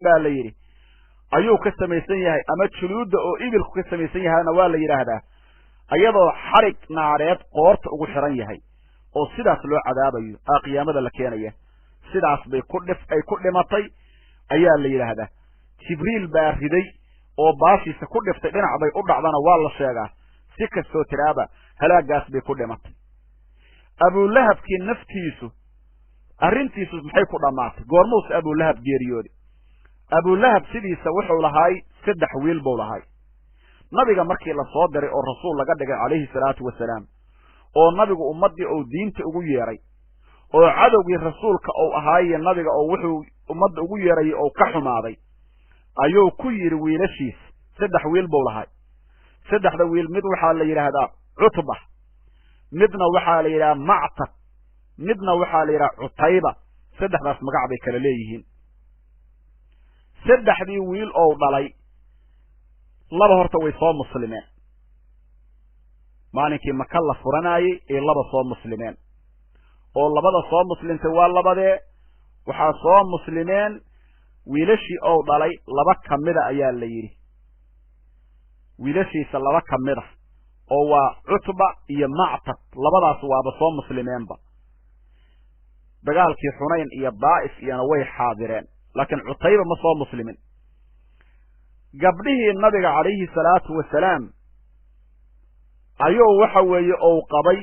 baa la yidhi ayuu ka samaysan yahay ama juluudda oo ibilku ka samaysan yahayna waa la yidhaahdaa ayadoo xarig naareed qoorta ugu xiran yahay oo sidaas loo cadaabayo qiyaamada la keenaya sidaas bay ay ku dhimatay ayaa la yidhaahdaa jibriil baa riday oo baashiisa ku dhiftay dhinac bay u dhacdana waa la sheegaa si kastoo tiraaba halaagaas bay ku dhimatay abulahabkii naftiisu arrintiisu maxay ku dhammaatay goormuuse abulahab geeriyooday abulahab sidiisa wuxuu lahaay 3 wiil buu lahaay nabiga markii la soo diray oo rasuul laga dhigay calayhi salaatu wasalaam oo nabigu ummadii uu diinta ugu yeeray oo cadowgii rasuulka uu ahaayay nabiga oo wuxuu ummadda ugu yeeray oo ka xumaaday ayuu ku yiri wiilashiis 3 wiil buu lahaay 3 wiil mid waxa la yiraahdaa Utba midna waxa la yiraahdaa Ma'tab midna waxa la yiraahdaa Utayba 3daas magac bay kala leeyihiin 3dii wiil oo dhalay laba horta way soo muslimeen maalinkii Maka la furanayay ee laba soo muslimeen oo labada soo muslimtay waa labadee waxa soo muslimeen wiilashii oo dhalay laba kamida ayaa la yiri wiilashiisa laba kamida oo waa Utba iyo Ma'tab labadaas waaba soo muslimeenba dagaalkii Hunayn iyo Daa'if iyana way xaadireen laakiin Utayba ma soo muslimin gabdhihii nabiga calayhi salaatu wasalaam ayuu waxa weeye oo qabay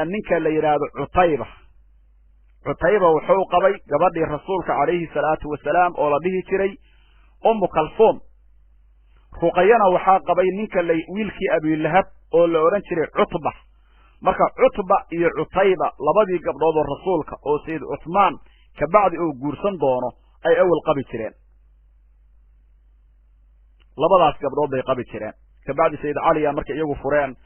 ninka la yiraahdo Utayba wuxuu qabay gabadhii rasuulka calayhi salaatu wasalaam oo la dhihi jiray Kalthum Ruqayana waxa qabay ninka wiilkii Abi Lahab oo la oran jiray Utba marka Utba iyo Utayba labadii gabdhood oo rasuulka oo Sayyid Uthman ka bacdi oo guursan doono ay awal qabi jireen labadaas gabdhood bay qabi jireen ka bacdi Sayyid Ali markay iyagu fureen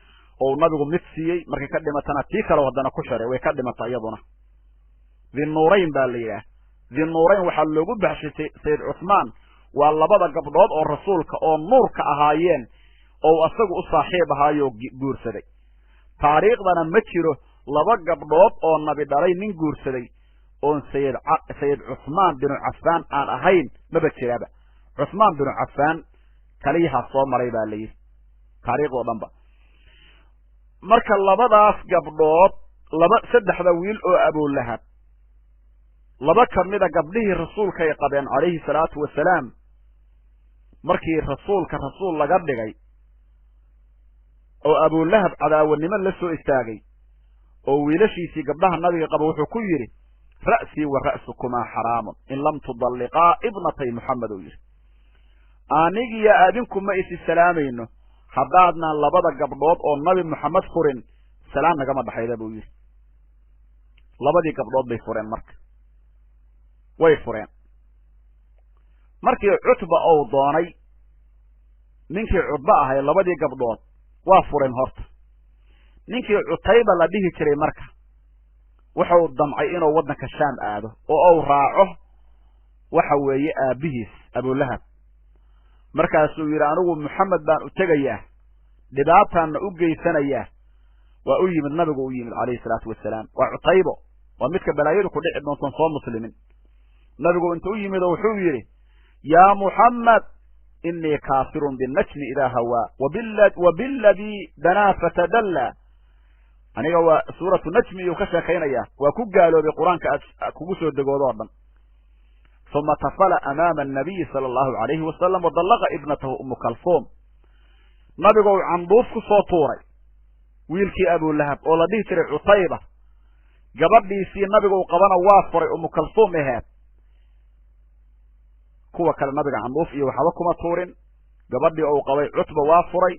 oo nabigu mid siiyay markay ka dhimatana tii kale wadana ku sharay way ka dhimatay iyaduna Dhinnurayn baa la yiraahdaa Dhinnurayn waxa loogu baxshay Sayyid Uthman waa labada gabdhood oo rasuulka oo nuurka ahaayeen oo asagu u saaxiib ahaayo guursaday taariikhdana ma jiro laba gabdhood oo nabi dhalay nin guursaday oo Sayyid Uthman bin Affan aan ahayn maba jiraba Uthman bin Affan kaliya soo maray baa la yiri taariikhdo dhanba marka labadaas gabdhood saddexda wiil oo Abu Lahab laba kamida gabdhihii rasuulka ay qabeen calayhi salaatu wasalaam markii rasuul laga dhigay oo Abu Lahab cadaawanimo la soo istaagay oo wiilashiisii gabdhaha nabiga qaba wuxuu ku yiri ra'si wa ra'sukuma haram in lam tudalliqa ibnatay Muhammad yiri aniga ya adinku ma isi salaamayno hadaadna labada gabdhood oo nabi Muhammad furin salaam naga ma dhaxayda buu yiri labadii gabdhood bay fureen way fureen markii Utba oo doonay ninkii Utba ahay labadii gabdhood waa fureen horta ninkii Utayba la dhihi jiray marka wuxuu damcay inuu wadanka Shaam aado oo uu raaco waxa weeye aabihiis Abu Lahab markaasuu yiri anigu Muhammad baan u tagayaa dhibaatana u geysanayaa waa u yimid nabigu u yimid calayhi salaatu wasalaam waa Utayba waa midka balaayadu ku dhici doonto soo muslimin nabigu intuu yimid wuxuu yiri ya Muhammad inni kaafirun bin najmi ila hawa wa billadhi dana fatadalla aniga waa suuratu najmi iyo ka sheekaynaya waa ku gaaloobay quraanka kugu soo dagoodo dhan ثم تفل أمام النبي صلى الله عليه وسلم وضلق ابنته Kalthum nabigu canduuf ku soo tuuray wiilkii Abu Lahab oo la dhihi jiray Utayba gabadhiisii nabigu qabana waa furay Kalthum ahayd kuwa kale nabiga canduuf iyo waxba kuma tuurin gabadhii oo qabay Utba waa furay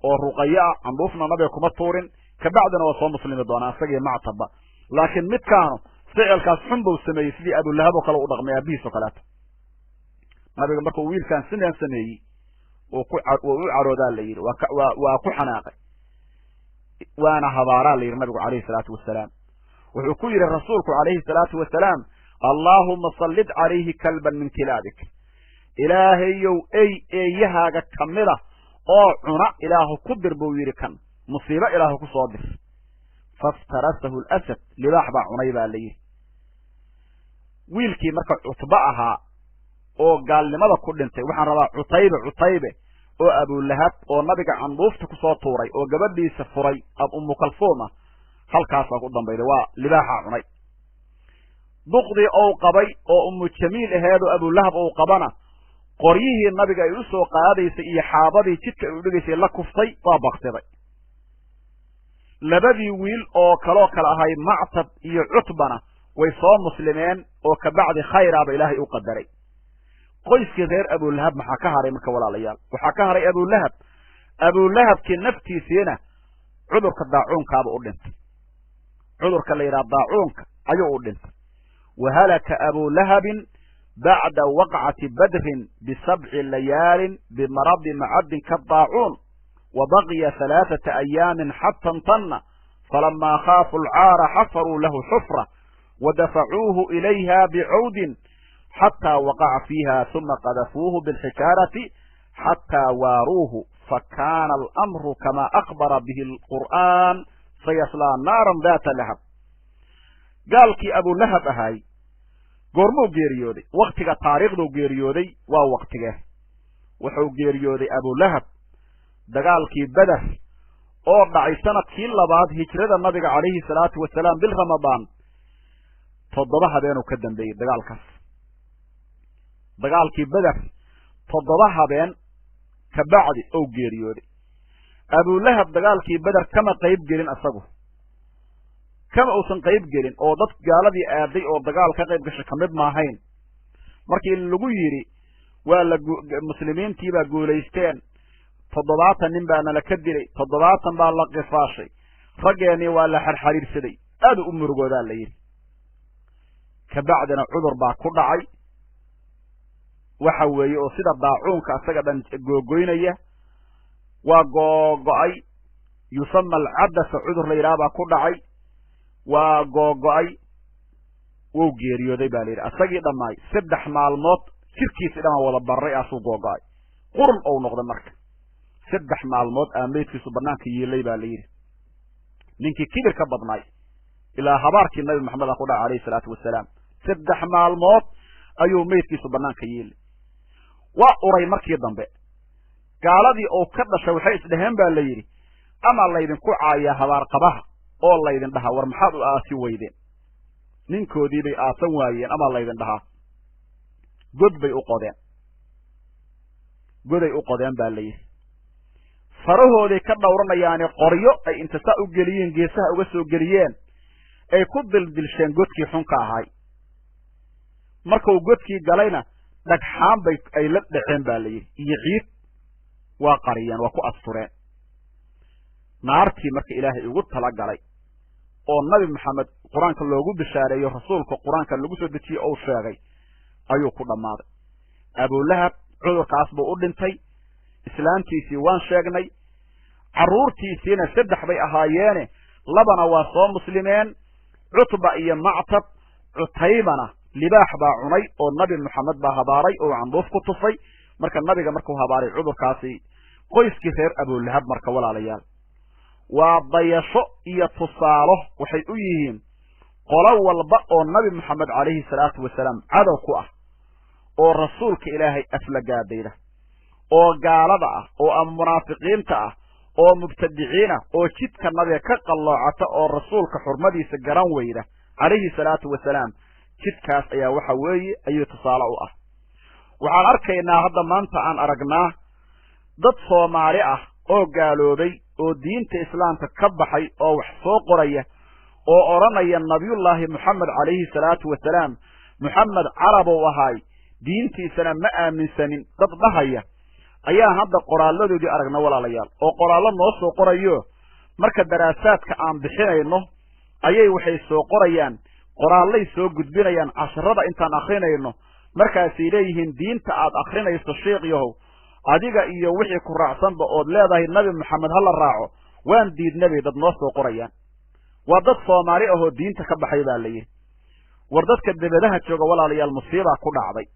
oo Ruqayya canduufna nabiga kuma tuurin ka bacdina waa soo muslimi doona asagii Ma'tab laakiin midkaanu ficilkaas xun buu sameeyay sidii Abu Lahab oo kale u dhaqmay abihiisa kale nabiga markuu wiilkan sidan sameeyay oo u caroodaa la yiri waa ku xanaaqay waana habaara la yiri nabigu calayhi salaatu wasalaam wuxuu ku yiri rasuulku calayhi salaatu wasalaam Allahumma sallid alayhi kalban min kilabik ilaahayow eeyahaaga kamida oo cuna ilaahu ku dir buu yiri kan musiibo ilaahu ku soo dir faftarasahu al-asad libaax baa cunay baa la yiri wiilkii marka Utba ahaa oo gaalnimada ku dhintay waxaan rabaa cutaybe oo abulahab oo nabiga candhuufta ku soo tuuray oo gabadhiisa furay ummu kalsuuma halkaas ku dambayday waa libaaxa cunay duqdii oo qabay oo ummu jamiil aheedo abulahab oo qabana qoryihii nabiga ay u soo qaadaysay iyo xaabadii jidka ay u dhigaysay la kuftay waa baqtiday labadii wiil oo kala ahay mactab iyo cutbana way soo muslimeen oo ka bacdi khayraaba ilaahay u qadaray qoyskii reer abulahab maxaa ka haray marka walaalayaal waxaa ka haray abulahabkii naftiisiina cudurka daacuunkaaba u dhintay cudurka la yidhaha daacuunka ayuu u dhintay wahalaka abulahabin bacda waqcati badrin bisabci layaalin bimaradi macadin kadaacuun وبقي 3 أيام حتى انطن فلما خافوا العار حفروا له حفرة ودفعوه إليها بعود حتى وقع فيها ثم قذفوه بالحجارة حتى واروه فكان الأمر كما أخبر به القرآن سيصلى نارا ذات لهب قال كي أبو لهب هاي قرمو جيريودي وقتك تاريخ دو جيريودي ووقتك وحو جيريودي أبو لهب dagaalkii Badr oo dhacay sanadkii labaad hijrada nabiga kaleeyhi salaatu wasalaam bil Ramadaan 7 habeen oo ka dambeeyay dagaalkaas dagaalkii Badr 7 habeen ka bacdi oo geeriyooday Abu Lahab dagaalkii Badr kama qayb gelin asagu kama uusan qayb gelin oo dad gaaladii aaday oo dagaal ka qayb gashay kamid ma ahayn markii lagu yiri waa la muslimiintii baa guuleysteen 7 nin baa la ka dilay 7 baa la qifaashay rageeni waa la xirxiriirsaday aad u murugooda la yiri ka bacdina cudur baa ku dhacay waxa weeye oo sida daacuunka asaga dhan googoynaya waa googo'ay yusamma al-'adas cudur la yiraahdo ku dhacay waa googo'ay wuu geeriyooday baa la yiri asagii dhamaay 3 maalmood jirkiisa dhama wada baray asuu googo'ay qurun oo noqda marka 3 maalmood ameedkiisu banaanka yeelay baa la yiri ninkii kibir ka badnay ilaa habaarkii nabi maxamed ku dhaca kaleey salaatu wasalaam 3 maalmood ayuu meedkiisu banaanka yeelay waa uray markii dambe gaaladii oo ka dhashay waxay isdhaheen baa la yiri ama la idin ku caaya habaar qabaha oo la idin dhaha war maxaad u aasi weydeen ninkoodii bay aasan waayeen ama la idin dhaha god bay u qodeen goday u qodeen baa la yiri farahoodii ka dhawranayaan qoryo ay inta saa u geliyeen geesaha uga soo geliyeen ay ku dildilsheen godkii xunka ahay markuu godkii galayna dhagxaan bay ay la dhaceen baa la yiri iyo ciid waa qariyeen waa ku astureen naartii marka ilaahay ugu tala galay oo nabi maxamed quraanka loogu bishaareeyo rasuulka quraanka lagu soo dejiyay oo sheegay ayuu ku dhamaaday Abu Lahab cudurkaas buu u dhintay islaantiisii waan sheegnay caruurtiisiina 3 bay ahaayeen labana waa soo muslimeen Utba iyo Mactab Utaybana libaax baa cunay oo nabi maxamed baa habaaray oo candoof ku tufay marka nabiga markuu habaaray cudurkaasi qoyskii reer Abu Lahab marka walaalayaal waa dayasho iyo tusaalo waxay u yihiin qolo walba oo nabi maxamed kaleeyhi salaatu wasalaam cadow ku ah oo rasuulka ilaahay aflagaadayda oo gaalada ah oo munaafiqiinta ah oo mubtadiiciina oo jidka nabiga ka qalloocata oo rasuulka xurmadiisa garan weyda kaleeyhi salaatu wasalaam jidkaas ayaa waxa weeye ayuu tusaale u ah waxaan arkaynaa hadda maanta aan aragnaa dad Soomaali ah oo gaaloobay oo diinta islaamka ka baxay oo wax soo qoraya oo oranaya nabiyullaahi Muhammad kaleeyhi salaatu wasalaam Muhammad carab oo ahay diintiisana ma aaminsanin dad dhahaya ayaa hadda qoraalladoodii aragna walaalayaal oo qoraallo noo soo qorayo marka daraasaadka aan bixinayno ayay waxay soo qorayaan qoraallay soo gudbinayaan casharada intaan akhrinayno markaas ay leeyihiin diinta aad akhrinayso sheekhiyow adiga iyo wixii ku raacsanba oo leedahay nabi maxamed hal raaco waan diidnay dad noo soo qorayaan waa dad Soomaali ah oo diinta ka baxay baa la yiri war dadka dibadaha jooga walaalayaal musiiba ku dhacday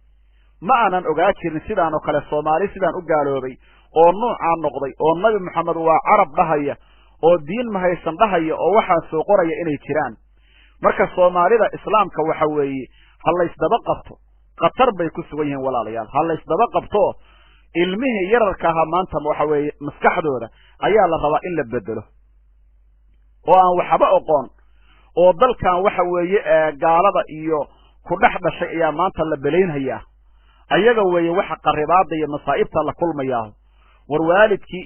ma aanan ogaa jirin sidaan oo kale Soomaali sidaan u gaaloobay oo nuucaan noqday oo nabi maxamed waa carab dhahaya oo diin ma haysan dhahaya oo waxa soo qoraya inay jiraan marka Soomaalida islaamka waxa weeye hal isdaba qabto khatar bay ku sugan yihiin walaalayaal ha la isdaba qabto ilmihii yararka ahaa maanta waxa weeye maskaxdooda ayaa la rabaa in la bedelo oo aan waxba aqoon oo dalkan waxa weeye gaalada iyo ku dhex dhashay ayaa maanta la beleynhayaa ayaga weeye waxa qaribaada iyo masaa'ibta la kulmayaa war waalidkii